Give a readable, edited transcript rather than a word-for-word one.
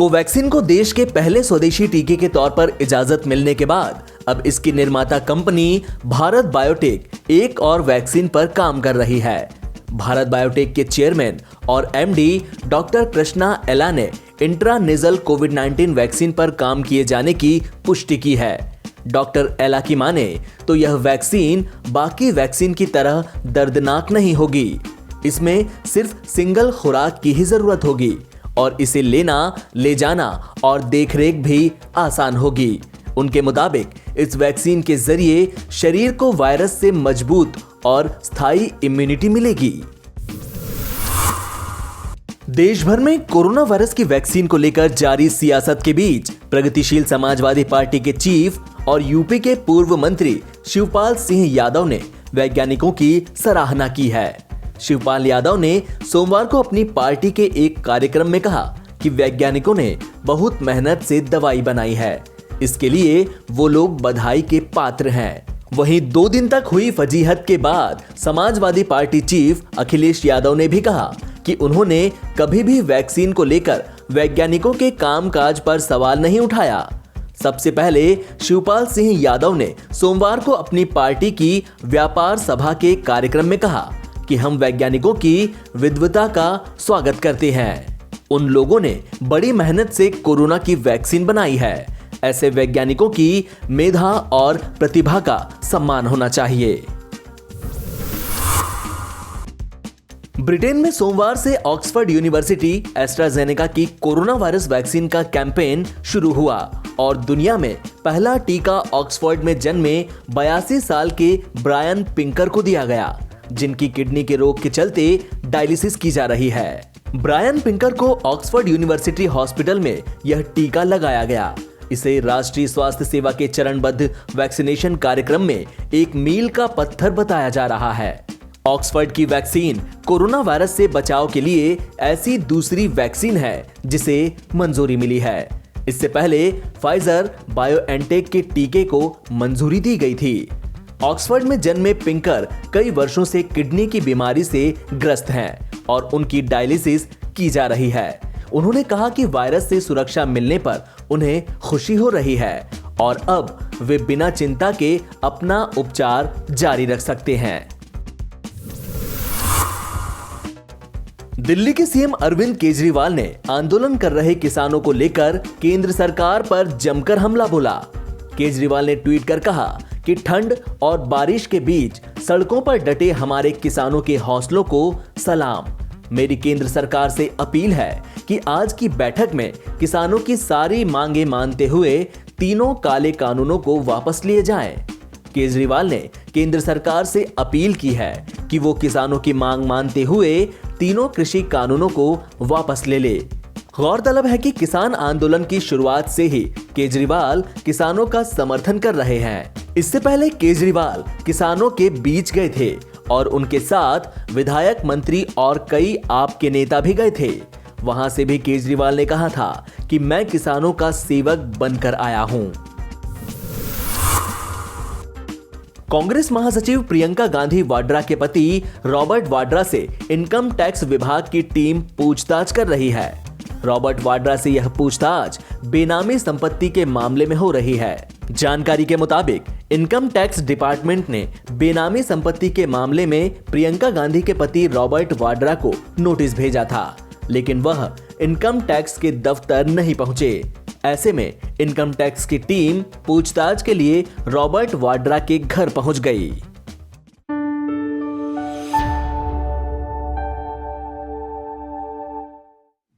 Covaxin को देश के पहले स्वदेशी टीके के तौर पर इजाजत मिलने के बाद अब इसकी निर्माता कंपनी भारत बायोटेक एक और वैक्सीन पर काम कर रही है। भारत बायोटेक के चेयरमैन और एमडी डॉक्टर कृष्णा एला ने इंट्रानेजल कोविड-19 वैक्सीन पर काम किए जाने की पुष्टि की है। डॉक्टर एला की माने तो यह वैक्सीन बाकी वैक्सीन की तरह दर्दनाक नहीं होगी। इसमें सिर्फ सिंगल खुराक की ही जरूरत होगी और इसे लेना, ले जाना और देखरेख भी आसान होगी। उनके मुताबिक इस वैक्सीन के जरिए शरीर को वायरस से मजबूत और स्थायी इम्यूनिटी मिलेगी। देश भर में कोरोना वायरस की वैक्सीन को लेकर जारी सियासत के बीच प्रगतिशील समाजवादी पार्टी के चीफ और यूपी के पूर्व मंत्री शिवपाल सिंह यादव ने वैज्ञानिकों की सराहना की है। शिवपाल यादव ने सोमवार को अपनी पार्टी के एक कार्यक्रम में कहा कि वैज्ञानिकों ने बहुत मेहनत से दवाई बनाई है, इसके लिए वो लोग बधाई के पात्र हैं। वहीं 2 दिन तक हुई फजीहत के बाद समाजवादी पार्टी चीफ अखिलेश यादव ने भी कहा कि उन्होंने कभी भी वैक्सीन को लेकर वैज्ञानिकों के कामकाज पर सवाल नहीं उठाया। सबसे पहले शिवपाल सिंह यादव ने सोमवार को अपनी पार्टी की व्यापार सभा के कार्यक्रम में कहा कि हम वैज्ञानिकों की विद्वता का स्वागत करते हैं। उन लोगों ने बड़ी मेहनत से कोरोना की वैक्सीन बनाई है। ऐसे वैज्ञानिकों की मेधा और प्रतिभा का सम्मान होना चाहिए। ब्रिटेन में सोमवार से ऑक्सफोर्ड यूनिवर्सिटी एस्ट्राजेनेका की कोरोना वायरस वैक्सीन का कैंपेन शुरू हुआ और दुनिया में पहला टीका ऑक्सफोर्ड में जन्मे 82 साल के ब्रायन पिंकर को दिया गया, जिनकी किडनी के रोग के चलते डायलिसिस की जा रही है। ब्रायन पिंकर को ऑक्सफोर्ड यूनिवर्सिटी हॉस्पिटल में यह टीका लगाया गया। इसे राष्ट्रीय स्वास्थ्य सेवा के चरणबद्ध वैक्सीनेशन कार्यक्रम में एक मील का पत्थर बताया जा रहा है। ऑक्सफोर्ड की वैक्सीन कोरोना वायरस से बचाव के लिए ऐसी दूसरी वैक्सीन है जिसे मंजूरी मिली है। इससे पहले फाइजर बायोएनटेक के टीके को मंजूरी दी गई थी। ऑक्सफोर्ड में जन्मे पिंकर कई वर्षों से किडनी की बीमारी से ग्रस्त हैं और उनकी डायलिसिस की जा रही है। उन्होंने कहा कि वायरस से सुरक्षा मिलने पर उन्हें खुशी हो रही है और अब वे बिना चिंता के अपना उपचार जारी रख सकते हैं। दिल्ली के सीएम अरविंद केजरीवाल ने आंदोलन कर रहे किसानों को लेकर केंद्र सरकार पर जमकर हमला बोला। केजरीवाल ने ट्वीट कर कहा कि ठंड और बारिश के बीच सड़कों पर डटे हमारे किसानों के हौसलों को सलाम। मेरी केंद्र सरकार से अपील है कि आज की बैठक में किसानों की सारी मांगे मानते हुए तीनों काले कानूनों को वापस लिए जाएं। केजरीवाल ने केंद्र सरकार से अपील की है कि वो किसानों की मांग मानते हुए तीनों कृषि कानूनों को वापस ले ले। गौरतलब है कि किसान आंदोलन की शुरुआत से ही केजरीवाल किसानों का समर्थन कर रहे हैं। इससे पहले केजरीवाल किसानों के बीच गए थे और उनके साथ विधायक, मंत्री और कई आप के नेता भी गए थे। वहां से भी केजरीवाल ने कहा था कि मैं किसानों का सेवक बनकर आया हूं। कांग्रेस महासचिव प्रियंका गांधी वाड्रा के पति रॉबर्ट वाड्रा से इनकम टैक्स विभाग की टीम पूछताछ कर रही है। रॉबर्ट वाड्रा से यह पूछताछ बेनामी संपत्ति के मामले में हो रही है। जानकारी के मुताबिक इनकम टैक्स डिपार्टमेंट ने बेनामी संपत्ति के मामले में प्रियंका गांधी के पति रॉबर्ट वाड्रा को नोटिस भेजा था, लेकिन वह इनकम टैक्स के दफ्तर नहीं पहुंचे। ऐसे में इनकम टैक्स की टीम पूछताछ के लिए रॉबर्ट वाड्रा के घर पहुंच गई।